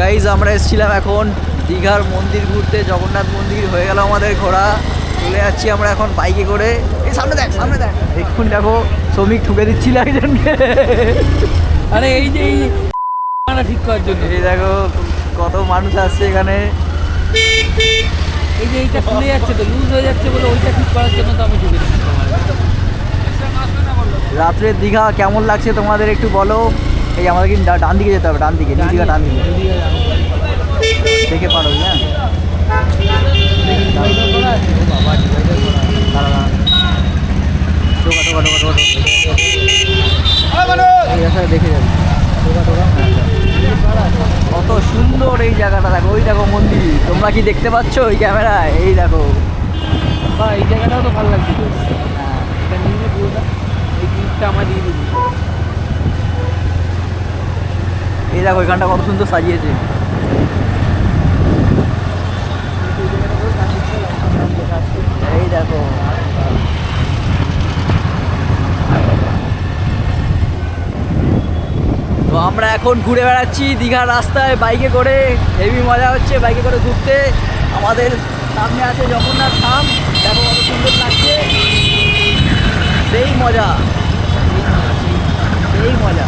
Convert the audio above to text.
Guys আমরা এসেছিলাম এখন দীঘার মন্দির ঘুরতে, জগন্নাথ মন্দির হয়ে গেল আমাদের ঘোরা, চলে যাচ্ছি আমরা এখন বাইকে করে। এই সামনে দেখ, সামনে দেখ, দেখুন দেখো শ্রমিক ঠুকে দিচ্ছিল একজনকে। আরে এই যে ঠিক করার জন্য এই দেখো কত মানুষ আসছে এখানে। এই যে এইটা খুলে যাচ্ছে তো, লুজ হয়ে যাচ্ছে বলে ওইটা ঠিক করার জন্য তো আমি ঢুকে দিচ্ছি। রাত্রের দীঘা কেমন লাগছে তোমাদের একটু বলো। এই আমাদের কিন্তু ডান দিকে যেতে হবে, ডান দিকে, দীঘা ডান দিকে দেখে পারো। হ্যাঁ দেখে যাবে কত সুন্দর এই জায়গাটা। দেখো ওই দেখো মন্দির, তোমরা কি দেখতে পাচ্ছ ওই ক্যামেরায়? এই দেখো এই জায়গাটাও তো ভালো লাগছে তো। এটা নিয়ে পুরোটা এই জিনিসটা আমার দিয়ে দিবি। এই দেখো এখানটা কত সুন্দর সাজিয়েছে। এই দেখো তো আমরা এখন ঘুরে বেড়াচ্ছি দীঘার রাস্তায় বাইকে করে, হেভি মজা হচ্ছে বাইকে করে ঘুরতে। আমাদের সামনে আছে জগন্নাথ ধাম, দেখো কত সুন্দর লাগছে, সেই মজা, সেই মজা।